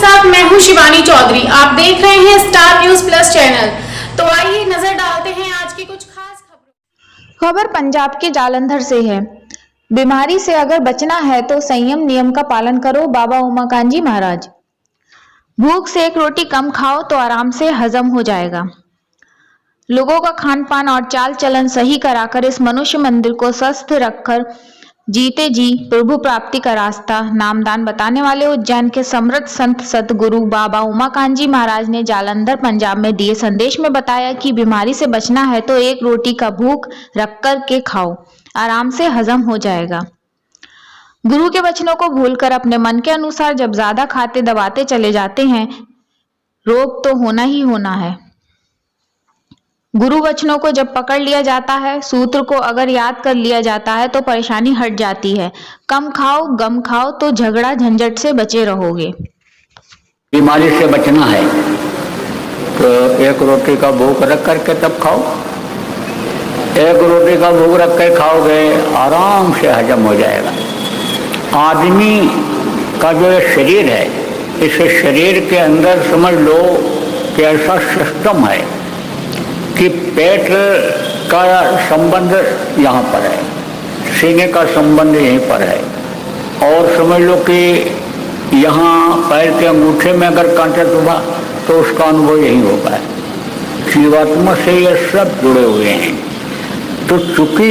साथ मैं हूं शिवानी चौधरी। आप देख रहे हैं स्टार न्यूज प्लस चैनल। तो आइए नजर डालते हैं आज की कुछ खास खबरों। खबर पंजाब के जालंधर से है। बीमारी से अगर बचना है तो संयम नियम का पालन करो, बाबा उमाकांजी महाराज। भूख से एक रोटी कम खाओ तो आराम से हजम हो जाएगा। लोगों का खान पान और चाल चलन सही कराकर इस मनुष्य मंदिर को स्वस्थ रखकर जीते जी प्रभु प्राप्ति का रास्ता नामदान बताने वाले उज्जैन के समृद्ध संत सतगुरु बाबा उमाकांजी महाराज ने जालंधर पंजाब में दिए संदेश में बताया कि बीमारी से बचना है तो एक रोटी का भूख रख कर के खाओ, आराम से हजम हो जाएगा। गुरु के वचनों को भूलकर अपने मन के अनुसार जब ज्यादा खाते दबाते चले जाते हैं, रोग तो होना ही होना है। गुरु वचनों को जब पकड़ लिया जाता है, सूत्र को अगर याद कर लिया जाता है तो परेशानी हट जाती है। कम खाओ गम खाओ तो झगड़ा झंझट से बचे रहोगे। बीमारी से बचना है तो एक रोटी का भूख रख करके तब खाओ। एक रोटी का भूख रख कर खाओगे आराम से हजम हो जाएगा। आदमी का जो शरीर है, इस शरीर के अंदर समझ लो कि ऐसा सिस्टम है कि पेट का संबंध यहाँ पर है, सीने का संबंध यहीं पर है, और समझ लो कि यहाँ पैर के अंगूठे में अगर कांटा चुभा तो उसका अनुभव यही होगा। जीवात्मा से ये सब जुड़े हुए हैं। तो चूंकि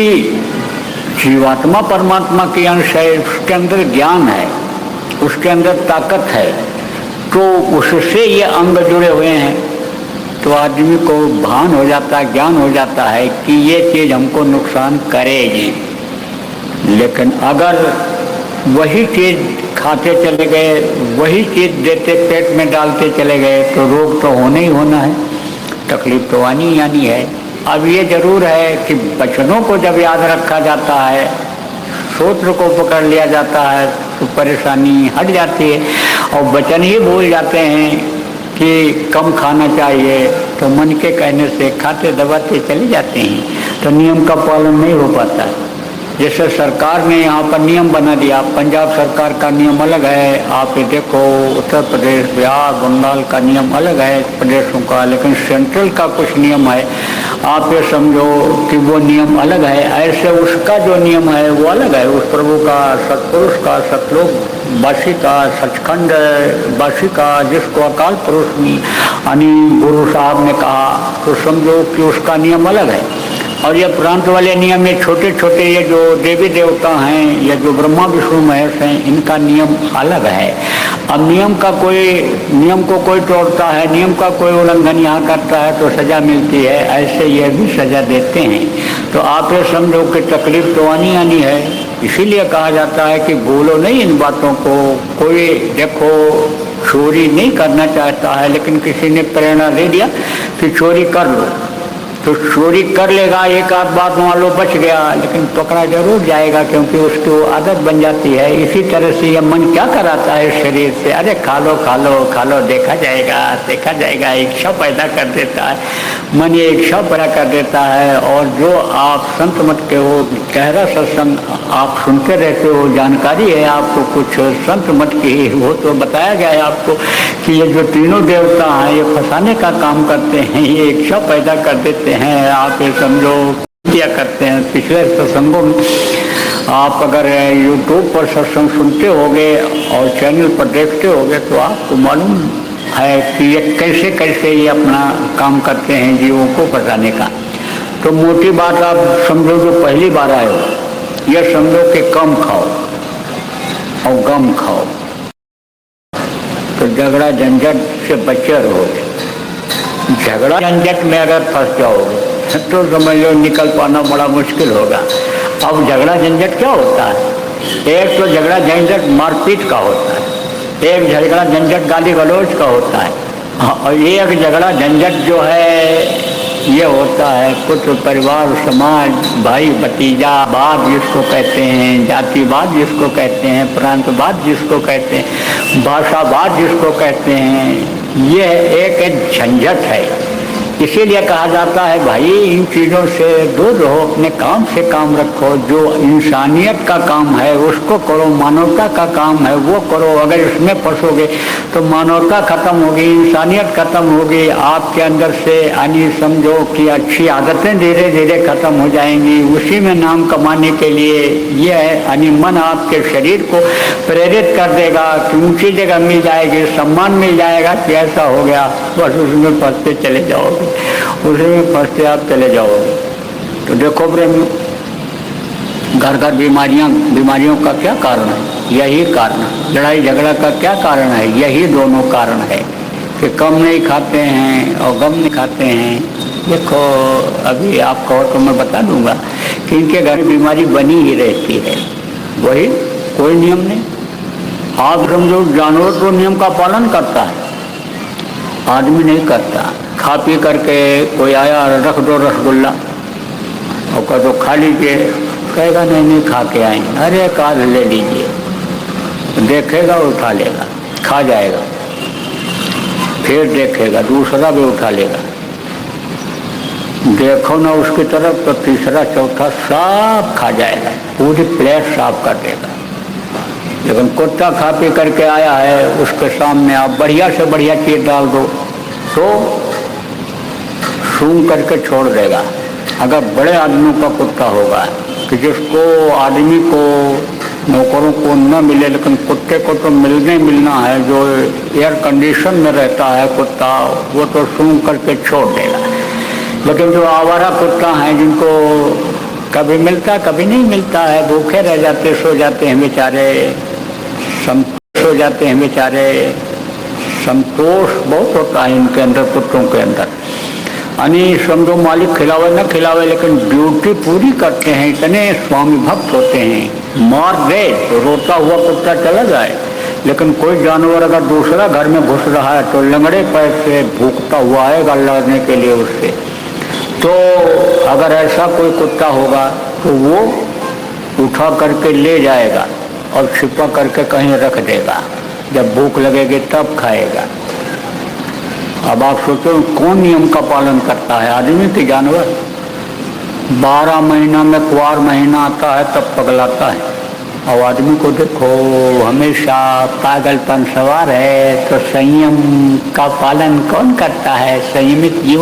जीवात्मा परमात्मा की अंश है, उसके अंदर ज्ञान है, उसके अंदर ताकत है, तो उससे ये अंग जुड़े हुए हैं। तो आदमी को भान हो जाता है, ज्ञान हो जाता है कि ये चीज़ हमको नुकसान करेगी। लेकिन अगर वही चीज़ खाते चले गए, वही चीज़ देते पेट में डालते चले गए तो रोग तो होना ही होना है, तकलीफ तो आनी ही आनी है। अब ये जरूर है कि वचनों को जब याद रखा जाता है, सूत्र को पकड़ लिया जाता है तो परेशानी हट जाती है। और वचन ही भूल जाते हैं कि कम खाना चाहिए तो मन के कहने से खाते दबाते चले जाते हैं, तो नियम का पालन नहीं हो पाता है। जैसे सरकार ने यहाँ पर नियम बना दिया, पंजाब सरकार का नियम अलग है, आप ये देखो उत्तर प्रदेश बिहार बंगाल का नियम अलग है प्रदेशों का, लेकिन सेंट्रल का कुछ नियम है, आप ये समझो कि वो नियम अलग है। ऐसे उसका जो नियम है वो अलग है, उस प्रभु का, सतपुरुष का, सतलोक वासी का, सचखंड वासी का, जिसको अकाल पुरुष यानी गुरु साहब ने कहा, तो समझो कि उसका नियम अलग है। और ये प्रांत वाले नियम, ये छोटे छोटे ये जो देवी देवता हैं, ये जो ब्रह्मा विष्णु महेश हैं, इनका नियम अलग है। अब नियम को कोई तोड़ता है, नियम का कोई उल्लंघन यहाँ करता है तो सजा मिलती है, ऐसे ये भी सजा देते हैं। तो आप ये समझो कि तकलीफ तो आनी आनी है। इसीलिए कहा जाता है कि भूलो नहीं इन बातों को। कोई देखो चोरी नहीं करना चाहता है, लेकिन किसी ने प्रेरणा दे दिया कि चोरी कर लो, तो चोरी कर लेगा, एक आध बात मान लो बच गया, लेकिन पकड़ा जरूर जाएगा, क्योंकि उसकी वो आदत बन जाती है। इसी तरह से ये मन क्या कराता है शरीर से, अरे खा लो खा लो खा लो, देखा जाएगा, इच्छा पैदा कर देता है मन, ये इच्छा पैदा कर देता है। और जो आप संत मत के हो, गहरा सत्संग आप सुनते रहते हो, जानकारी है आपको कुछ संत मत की, वो तो बताया गया है आपको कि ये जो तीनों देवता हैं ये फंसाने का काम करते हैं, ये इच्छा पैदा कर देते हैं। आप ये समझो क्या करते हैं। पिछले सत्संगों में आप अगर YouTube पर सत्संग सुनते होंगे और चैनल पर देखते होंगे तो आपको मालूम है कि ये कैसे कैसे ये अपना काम करते हैं जीवों को फंसाने का। तो मोटी बात आप समझो, जो पहली बार आए हो, ये समझो कि कम खाओ और गम खाओ तो झगड़ा झंझट से बचे रहोगे। झगड़ा झंझट में अगर फंस जाओगे तो समझ लो निकल पाना बड़ा मुश्किल होगा। अब झगड़ा झंझट क्या होता है? एक तो झगड़ा झंझट मारपीट का होता है, एक झगड़ा झंझट गाली गलौज का होता है, और एक झगड़ा झंझट जो है ये होता है कुछ परिवार समाज भाई भतीजा बात जिसको कहते हैं, जातिवाद जिसको कहते हैं, प्रांतवाद जिसको कहते हैं, भाषावाद जिसको कहते हैं, ये एक झंझट है। इसीलिए कहा जाता है भाई इन चीज़ों से दूर रहो, अपने काम से काम रखो। जो इंसानियत का काम है उसको करो, मानवता का काम है वो करो। अगर इसमें फंसोगे तो मानवता खत्म होगी, इंसानियत खत्म होगी। आपके अंदर से यानी समझो कि अच्छी आदतें धीरे धीरे खत्म हो जाएंगी। उसी में नाम कमाने के लिए ये है यानी मन आपके शरीर को प्रेरित कर देगा कि ऊंची जगह मिल जाएगी, सम्मान मिल जाएगा कि ऐसा हो गया, बस उसमें फंसते चले जाओगे, उसी में फंसते आप चले जाओगे। तो देखो प्रेम, घर घर बीमारियों का क्या कारण है? यही कारण। लड़ाई झगड़ा का क्या कारण है? यही दोनों कारण है कि कम नहीं खाते हैं और गम नहीं खाते हैं। देखो अभी आप कहो तो मैं बता दूंगा कि इनके घर में बीमारी बनी ही रहती है, वही कोई नियम नहीं। आप समझो जानवर तो नियम का पालन करता है, आदमी नहीं करता। खा पी करके कोई आया रख दो रसगुल्ला और कह दो खा लीजिए, कहेगा नहीं खा के आए, अरे काल ले लीजिए, देखेगा उठा लेगा, खा जाएगा, फिर देखेगा दूसरा भी उठा लेगा, देखो ना उसकी तरफ तो तीसरा चौथा सब खा जाएगा, पूरी प्लेट साफ कर देगा। लेकिन कुत्ता खा पी करके आया है, उसके सामने आप बढ़िया से बढ़िया चीज डाल दो तो सूंघ करके छोड़ देगा। अगर बड़े आदमियों का कुत्ता होगा कि जिसको आदमी को नौकरों को न मिले, लेकिन कुत्ते को तो मिलना है, जो एयर कंडीशन में रहता है कुत्ता, वो तो सूंघ करके छोड़ देगा। लेकिन जो आवारा कुत्ता हैं जिनको कभी मिलता कभी नहीं मिलता है, भूखे रह जाते, सो जाते हैं बेचारे, सो जाते हैं बेचारे। संतोष बहुत होता है इनके अंदर, कुत्तों के अंदर। यानी समझो मालिक खिलावे न खिलावे लेकिन ड्यूटी पूरी करते हैं, इतने स्वामी भक्त होते हैं। मार दे तो रोता हुआ कुत्ता चला जाए, लेकिन कोई जानवर अगर दूसरा घर में घुस रहा है तो लंगड़े पैर से भूखता हुआ आएगा लड़ने के लिए उससे। तो अगर ऐसा कोई कुत्ता होगा तो वो उठा करके ले जाएगा और छिपा करके कहीं रख देगा, जब भूख लगेगी तब खाएगा। अब आप सोचो कौन नियम का पालन करता है, आदमी कि जानवर? 12 महीना में कुंवार महीना आता है तब पगलाता है, और आदमी को देखो हमेशा पागलपन सवार है। तो संयम का पालन कौन करता है? संयमित जीवन